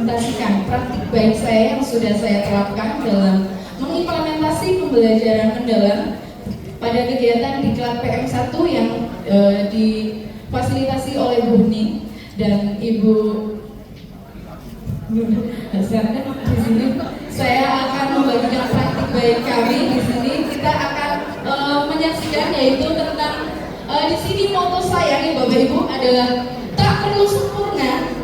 mempresentasikan praktik baik saya yang sudah saya terapkan dalam mengimplementasi pembelajaran mendalam pada kegiatan Diklat PM1 yang difasilitasi oleh Bu Ning dan Ibu Hasan. Di sini saya akan membagikan praktik baik kami. Di sini kita akan menyaksikan yaitu tentang di sini moto saya nih Bapak Ibu adalah tak perlu sempurna.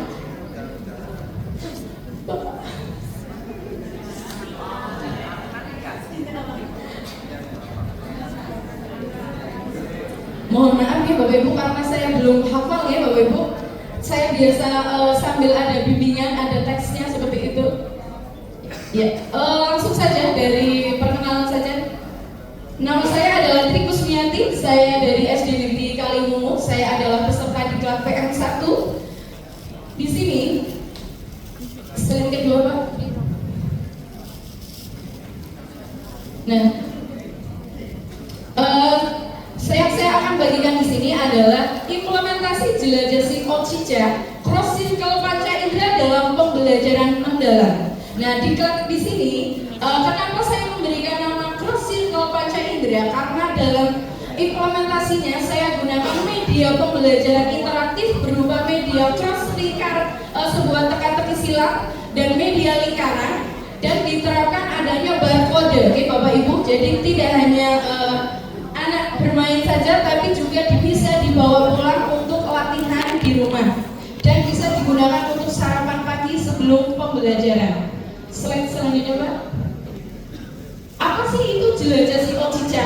Mohon maaf ya Bapak Ibu karena saya belum hafal ya Bapak Ibu. Saya biasa sambil ada bimbingan, ada teksnya seperti itu. Ya, langsung saja dari perkenalan saja. Nama saya adalah Tri Kusmianti, saya dari SD Negeri Kaliwungu. Saya adalah peserta Diklat PM1. Di sini, slide kedua Pak. Nah, saya akan bagikan di sini adalah implementasi jelajah psikocija cross circle panca indera dalam pembelajaran mendalam. Nah, Diklat di sini, kenapa saya memberikan nama cross circle panca indera? Karena dalam implementasinya saya gunakan media pembelajaran interaktif berupa media cross lingkar, sebuah teka-teki silang dan media lingkaran, dan diterapkan adanya barcode, oke Bapak Ibu. Jadi tidak hanya anak bermain saja, tapi juga bisa dibawa pulang untuk latihan di rumah dan bisa digunakan untuk sarapan pagi sebelum pembelajaran. Slide selanjutnya Pak. Apa sih itu jelajah psikocija?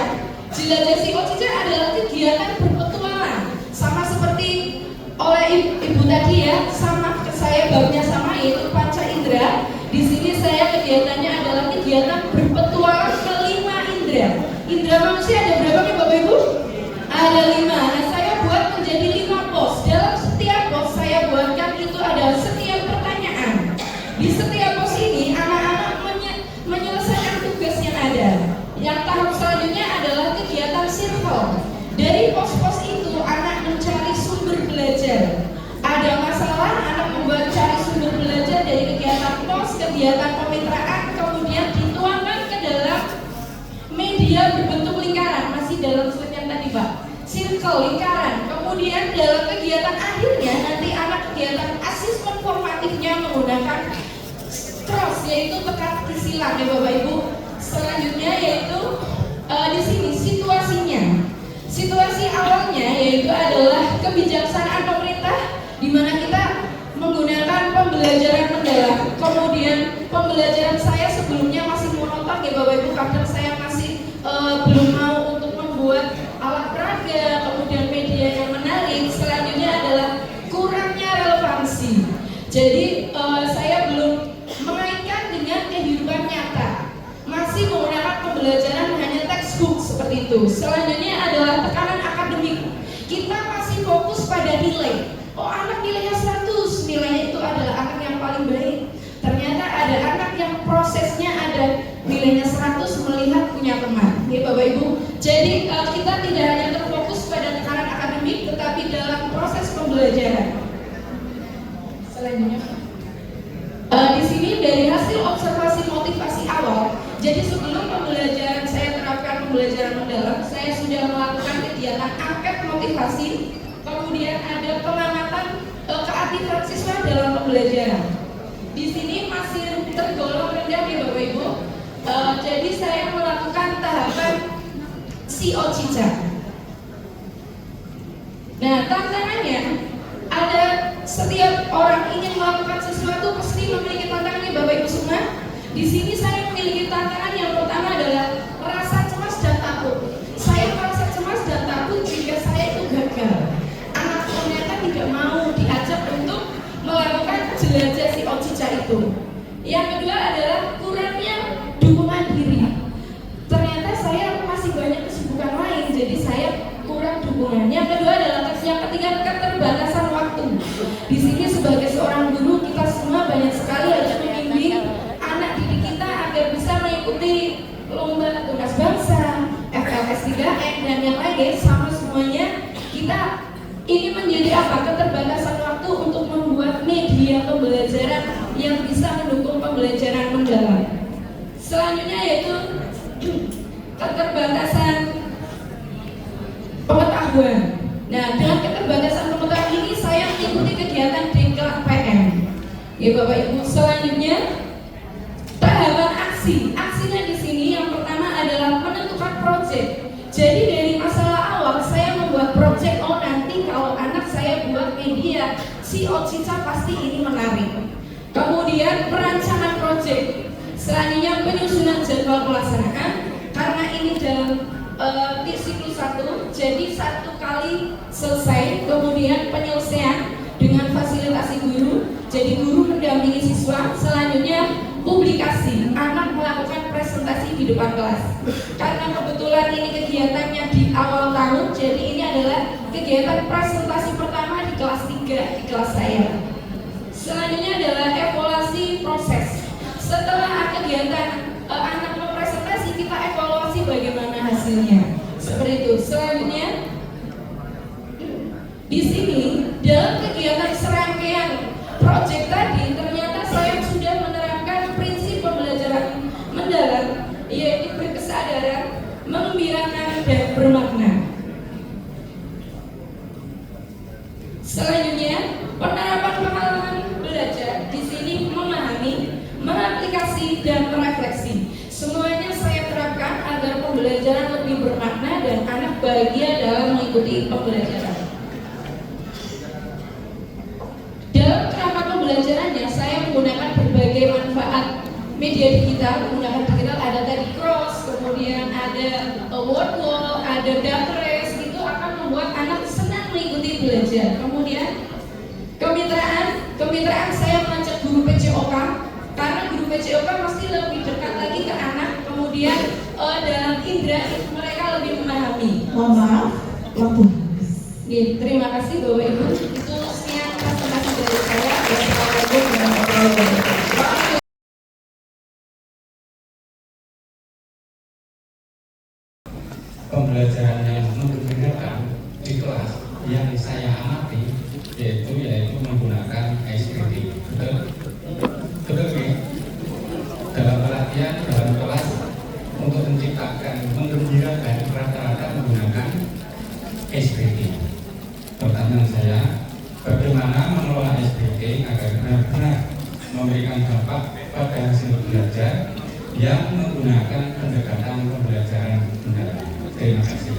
Jelajah psikocija adalah kegiatan berpetualang, sama seperti oleh ibu tadi ya, sama saya babnya sama yaitu panca indera. Di sini saya kegiatannya adalah kegiatan berpetualang ke 5 indera. Indera manusia ada berapa nih Bapak Ibu? Ada 5. Nah, saya buat menjadi 5 pos. Dalam setiap pos saya buatkan itu ada setiap pertanyaan. Di setiap pos ini anak-anak menyelesaikan tugas yang ada. Yang tahap selanjutnya adalah kegiatan circle. Dari pos-pos itu anak mencari sumber belajar. Ada masalah, anak membuat cari sumber belajar dari kegiatan pos, kegiatan pemitraan, kemudian dituangkan ke dalam media berbentuk lingkaran. Masih dalam slide yang tadi Pak, circle, lingkaran. Kemudian dalam kegiatan akhirnya nanti anak kegiatan asesmen formatifnya menggunakan cross, yaitu teka-teki silang ya Bapak Ibu. Selanjutnya yaitu di sini situasinya. Situasi awalnya yaitu adalah kebijaksanaan pemerintah, di mana kita menggunakan pembelajaran mendalam. Kemudian pembelajaran saya sebelumnya masih monoton ya Bapak Ibu, kadang saya masih belum mau untuk membuat alat peraga, kemudian media yang menarik. Selanjutnya adalah kurangnya relevansi. Jadi saya belum mengaitkan dengan kehidupan nyata, masih menggunakan pembelajaran hanya textbook seperti itu. Selanjutnya adalah tekanan akademik. Kita masih fokus pada nilai. Oh, anak nilainya 100, nilainya itu adalah anak yang paling baik. Ternyata ada anak yang prosesnya ada nilainya 100 melihat punya teman. Ya Bapak Ibu. Jadi kita tidak hanya terfokus pada tekanan akademik, tetapi dalam proses pembelajaran. Selanjutnya. Di sini dari hasil observasi motivasi awal. Jadi sebelum pembelajaran saya terapkan pembelajaran mendalam, saya sudah melakukan kegiatan angket motivasi. Kemudian ada pengamatan keaktifan siswa dalam pembelajaran. Di sini masih tergolong rendah nih Bapak Ibu. Jadi saya melakukan tahapan psikocija. Nah, tantangannya ada, setiap orang ingin melakukan sesuatu pasti memiliki tantangan nih Bapak Ibu semua. Di sini saya memiliki tantangan yang pertama adalah rasa cemas dan takut. Saya merasa cemas dan takut jika saya itu gagal. Anak ternyata tidak mau diajak untuk melakukan jelajah psikocija itu. Yang kedua adalah kurangnya dukungan diri. Ternyata saya masih banyak kesibukan lain, jadi saya kurang dukungan. Yang kedua adalah yang ketiga keterbatasan waktu. Di sini sebagai seorang guru kita semua banyak sekali harus membimbing anak didik kita agar bisa mengikuti lomba tugas bangsa, FLS 3N dan yang lain, sama semuanya kita Ini menjadi apa? Keterbatasan waktu untuk membuat media pembelajaran yang bisa mendukung pembelajaran mendalam. Selanjutnya yaitu keterbatasan pengetahuan. Nah, dengan keterbatasan pengetahuan ini saya mengikuti kegiatan Diklat PM. Ya Bapak Ibu, selanjutnya tahapan aksi. Aksinya di sini yang pertama adalah menentukan proyek. Jadi dari masalah awal saya membuat proyek, oh nanti kalau anak saya buat media si Ocica pasti ini menarik. Kemudian perancangan proyek. Selanjutnya penyusunan jadwal pelaksanaan. Karena ini dalam siklus 1, jadi 1 kali selesai. Kemudian penyelesaian dengan fasilitasi guru. Jadi guru mendampingi siswa. Selanjutnya publikasi, anak melakukan presentasi di depan kelas. Karena kebetulan ini kegiatannya di awal tahun, jadi ini adalah kegiatan presentasi pertama di kelas 3 di kelas saya. Selanjutnya adalah evaluasi proses. Setelah kegiatan anak mempresentasi, kita evaluasi bagaimana hasilnya. Seperti itu. Selanjutnya di sini dalam kegiatan serangkaian proyek tadi ternyata saya sudah menerapkan prinsip pembelajaran mendalam, yaitu berkesadaran, mengembirakan dan bermakna. Selanjutnya penerapan pengalaman belajar di sini memahami, mengaplikasi dan merefleksi. Semuanya saya terapkan agar pembelajaran lebih bermakna dan anak bahagia dalam mengikuti pembelajaran. Dalam kerangka pembelajarannya saya menggunakan berbagai manfaat media digital. Menggunakan digital ada tadi cross, kemudian ada word wall, ada data race. Itu akan membuat anak senang mengikuti belajar. Kemudian kemitraan saya mengajak guru PCOK, karena guru PCOK pasti lebih dekat lagi ke anak. Kemudian dalam indera mereka lebih memahami. Mohon maaf, waktu. Terima kasih Bapak Ibu. Itu sekian presentasi dari saya. Wassalamualaikum warahmatullahi wabarakatuh. Pembelajaran yang menggunakan di kelas yang saya amati yaitu menggunakan SPT. Betul ya? Dalam pelatihan dalam kelas untuk menciptakan, menggembirakan rata-rata menggunakan SPT. Pertanyaan saya, bagaimana mengelola SPT agar benar-benar memberikan dampak pada hasil belajar yang menggunakan pendekatan pembelajaran mendalam? Terima kasih.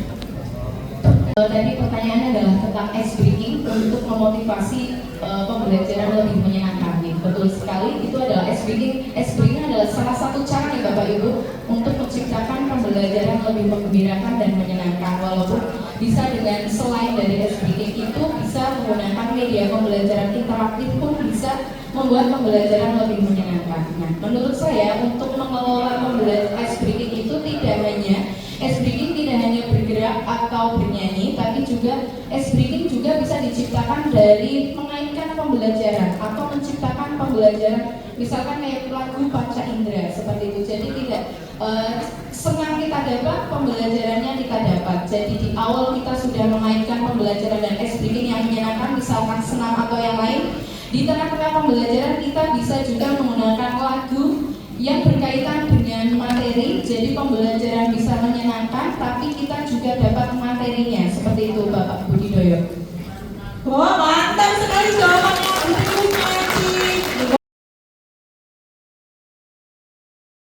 Tadi pertanyaannya adalah tentang ice breaking untuk memotivasi pembelajaran lebih menyenangkan. Betul sekali, itu adalah ice breaking. Ice breaking adalah salah satu cara nih Bapak Ibu untuk menciptakan pembelajaran lebih menggembirakan dan menyenangkan. Walaupun bisa dengan selain dari ice breaking itu bisa menggunakan media pembelajaran interaktif pun bisa membuat pembelajaran lebih menyenangkan. Nah, menurut saya untuk mengelola pembelajaran ice breaking itu tidak hanya bergerak atau bernyanyi, tapi juga ice breaking juga bisa diciptakan dari mengaitkan pembelajaran atau menciptakan pembelajaran, misalkan kayak lagu panca indera seperti itu. Jadi tidak senang kita dapat, pembelajarannya kita dapat. Jadi di awal kita sudah mengaitkan pembelajaran dan ice breaking yang menyenangkan, misalkan senam atau yang lain. Di tengah-tengah pembelajaran kita bisa juga menggunakan lagu yang berkaitan dengan materi, jadi pembelajaran bisa menyenangkan, tapi kita juga dapat materinya. Seperti itu Bapak Budidoyo. Wah, mantap sekali jawaban